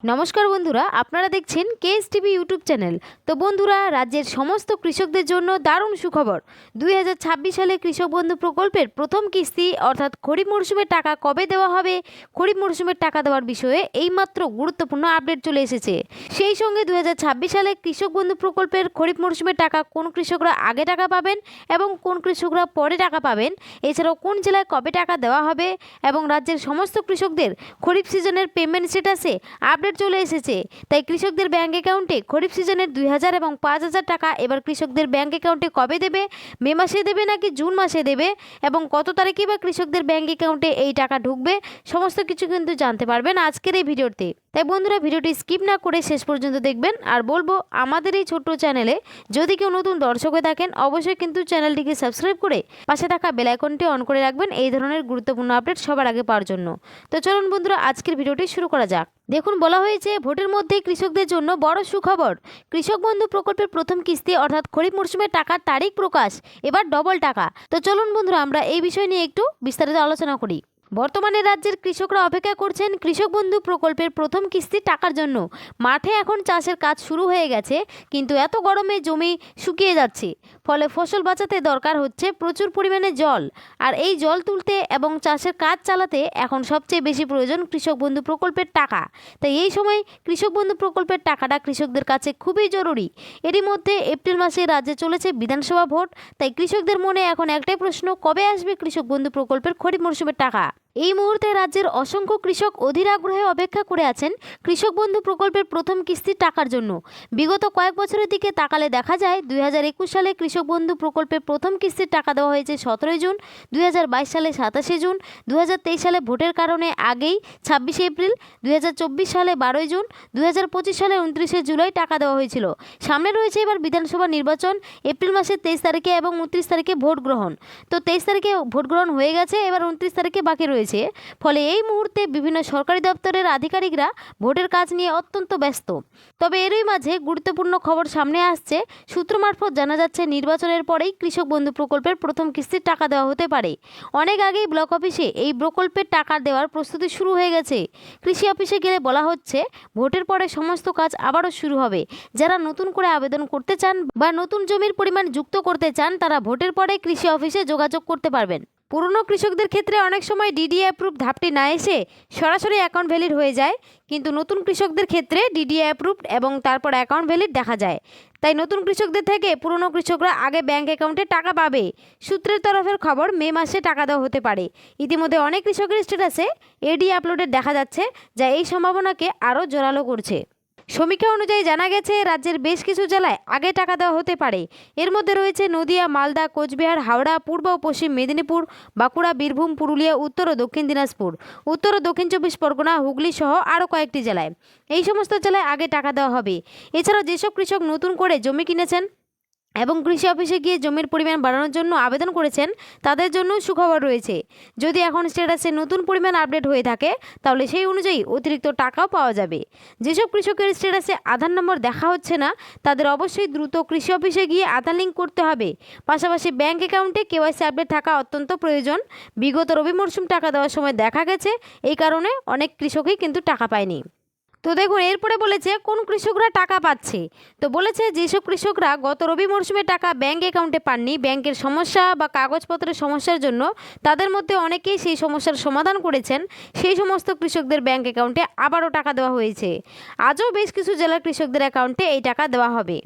নমস্কার বন্ধুরা, আপনারা দেখছেন কেএসটিভি ইউটিউব চ্যানেল। তো বন্ধুরা, রাজ্যের সমস্ত কৃষকদের জন্য দারুণ সুখবর। 2026 সালে কৃষক বন্ধু প্রকল্পের প্রথম কিস্তি অর্থাৎ খরিফ মরশুমের টাকা কবে দেওয়া হবে, খরিফ মরশুমের টাকা দেওয়ার বিষয়ে এইমাত্র গুরুত্বপূর্ণ আপডেট চলে এসেছে। সেই সঙ্গে 2026 সালে কৃষক বন্ধু প্রকল্পের খরিফ মরশুমের টাকা কোন কৃষকরা আগে টাকা পাবেন এবং কোন কৃষকরা পরে টাকা পাবেন, এছাড়াও কোন জেলায় কবে টাকা দেওয়া হবে এবং রাজ্যের সমস্ত কৃষকদের খরিফ সিজনের পেমেন্ট স্ট্যাটাসে আপডেট চলে এসেছে। তাই কৃষকদের ব্যাংক অ্যাকাউন্টে খরিফ সিজনের 2000 এবং 5000 টাকা এবার কৃষকদের ব্যাংক অ্যাকাউন্টে কবে দেবে, মে মাসে দেবে নাকি জুন মাসে দেবে এবং কত তারিখে বা কৃষকদের ব্যাংক অ্যাকাউন্টে এই টাকা ঢুকবে, সমস্ত কিছু কিন্তু জানতে পারবেন আজকের এই ভিডিওতে। তাই বন্ধুরা, ভিডিওটি স্কিপ না করে শেষ পর্যন্ত দেখবেন। আর বলবো, আমাদের এই ছোট্ট চ্যানেলে যদি কেউ নতুন দর্শক হয়ে থাকেন, অবশ্যই কিন্তু চ্যানেলটিকে সাবস্ক্রাইব করে পাশে থাকা বেল আইকনটি অন করে রাখবেন এই ধরনের গুরুত্বপূর্ণ আপডেট সবার আগে পাওয়ার জন্য। তো চলুন বন্ধুরা, আজকের ভিডিওটি শুরু করা যাক। দেখুন, বলা হয়েছে ভোটের মধ্যে কৃষকদের জন্য বড় সুখবর। কৃষক বন্ধু প্রকল্পের প্রথম কিস্তি অর্থাৎ খরিফ মরশুমের টাকার তারিখ প্রকাশ, এবার ডবল টাকা। তো চলুন বন্ধুরা, আমরা এই বিষয় নিয়ে একটু বিস্তারিত আলোচনা করি। বর্তমানে রাজ্যের কৃষকরা অপেক্ষা করছেন কৃষক বন্ধু প্রকল্পের প্রথম কিস্তির টাকার জন্য। মাঠে এখন চাষের কাজ শুরু হয়ে গেছে, কিন্তু এত গরমে জমি শুকিয়ে যাচ্ছে, ফলে ফসল বাঁচাতে দরকার হচ্ছে প্রচুর পরিমাণে জল। আর এই জল তুলতে এবং চাষের কাজ চালাতে এখন সবচেয়ে বেশি প্রয়োজন কৃষক বন্ধু প্রকল্পের টাকা। তাই এই সময় কৃষক বন্ধু প্রকল্পের টাকাটা কৃষকদের কাছে খুবই জরুরি। এরই মধ্যে এপ্রিল মাসে রাজ্যে চলেছে বিধানসভা ভোট। তাই কৃষকদের মনে এখন একটাই প্রশ্ন, কবে আসবে কৃষক বন্ধু প্রকল্পের খরিফ মরশুমের টাকা। এই মুহূর্তে রাজ্যের অসংখ্য কৃষক অধীর আগ্রহে অপেক্ষা করে আছেন কৃষক বন্ধু প্রকল্পের প্রথম কিস্তির টাকার জন্য। বিগত কয়েক বছরের দিকে তাকালে দেখা যায় 2021 সালে কৃষক বন্ধু প্রকল্পের প্রথম কিস্তির টাকা দেওয়া হয়েছে 17 জুন, 2022 সালে 27 জুন, 2023 সালে ভোটের কারণে আগেই 26 এপ্রিল, 2024 সালে 12 জুন, 2025 সালে 29 জুলাই টাকা দেওয়া হয়েছিল। সামনে রয়েছে এবার বিধানসভা নির্বাচন, এপ্রিল মাসের 23 তারিখে এবং 29 তারিখে ভোট গ্রহণ। তো 23 তারিখে ভোট গ্রহণ হয়ে গেছে, এবার 29 তারিখে বাকি রয়েছে। ফলে এই মুহূর্তে বিভিন্ন সরকারি দপ্তরের আধিকারিকরা ভোটের কাজ নিয়ে অত্যন্ত ব্যস্ত। তবে এরই মাঝে গুরুত্বপূর্ণ খবর সামনে আসছে। সূত্র মারফত জানা যাচ্ছে নির্বাচনের পরেই কৃষক বন্ধু প্রকল্পের প্রথম কিস্তির টাকা দেওয়া হতে পারে। অনেক আগেই ব্লক অফিসে এই প্রকল্পের টাকা দেওয়ার প্রস্তুতি শুরু হয়ে গেছে। কৃষি অফিসে গেলে বলা হচ্ছে ভোটের পরে সমস্ত কাজ আবারও শুরু হবে। যারা নতুন করে আবেদন করতে চান বা নতুন জমির পরিমাণ যুক্ত করতে চান, তারা ভোটের পরে কৃষি অফিসে যোগাযোগ করতে পারবেন। পুরনো কৃষকদের ক্ষেত্রে অনেক সময় ডিডিএ অ্যাপ্রুভ ধাপটি না এসে সরাসরি অ্যাকাউন্ট ভ্যালিড হয়ে যায়, কিন্তু নতুন কৃষকদের ক্ষেত্রে ডিডিএ অ্যাপ্রুভড এবং তারপর অ্যাকাউন্ট ভ্যালিড দেখা যায়। তাই নতুন কৃষকদের থেকে পুরনো কৃষকরা আগে ব্যাংক অ্যাকাউন্টে টাকা পাবে। সূত্রের তরফের খবর, মে মাসে টাকা দেওয়া হতে পারে। ইতিমধ্যে অনেক কৃষকের স্ট্যাটাসে এডি আপলোডেড দেখা যাচ্ছে, যা এই সম্ভাবনাকে আরও জোরালো করছে। সমীক্ষা অনুযায়ী জানা গেছে রাজ্যের বেশ কিছু জেলায় আগে টাকা দেওয়া হতে পারে। এর মধ্যে রয়েছে নদিয়া, মালদা, কোচবিহার, হাওড়া, পূর্ব ও পশ্চিম মেদিনীপুর, বাঁকুড়া, বীরভূম, পুরুলিয়া, উত্তর ও দক্ষিণ দিনাজপুর, উত্তর ও দক্ষিণ 24 পরগনা, হুগলি সহ আরও কয়েকটি জেলায়। এই সমস্ত জেলায় আগে টাকা দেওয়া হবে। এছাড়াও যেসব কৃষক নতুন করে জমি কিনেছেন এবং কৃষি অফিসে গিয়ে জমির পরিমাণ বাড়ানোর জন্য আবেদন করেছেন, তাদের জন্য সুখবর রয়েছে। যদি এখন স্ট্যাটাসে নতুন পরিমাণ আপডেট হয়ে থাকে, তাহলে সেই অনুযায়ী অতিরিক্ত টাকাও পাওয়া যাবে। যেসব কৃষকের স্ট্যাটাসে আধার নম্বর দেখা হচ্ছে না, তাদের অবশ্যই দ্রুত কৃষি অফিসে গিয়ে আধার লিঙ্ক করতে হবে। পাশাপাশি ব্যাংক অ্যাকাউন্টে কেওয়াইসি আপডেট থাকা অত্যন্ত প্রয়োজন। বিগত রবি মরশুম টাকা দেওয়ার সময় দেখা গেছে এই কারণে অনেক কৃষকই কিন্তু টাকা পায়নি। তো দেখুন, এরপরে বলেছে কোন কৃষকরা টাকা পাচ্ছে। তো বলেছে যেসব কৃষকরা গত রবি মরশুমে টাকা ব্যাংক অ্যাকাউন্টে পাননি, ব্যাংকের সমস্যা বা কাগজপত্রের সমস্যার জন্য, তাদের মধ্যে অনেকেই সেই সমস্যার সমাধান করেছেন। সেই সমস্ত কৃষকদের ব্যাংক অ্যাকাউন্টে আবারও টাকা দেওয়া হয়েছে। আজও বেশ কিছু জেলার কৃষকদের অ্যাকাউন্টে এই টাকা দেওয়া হবে।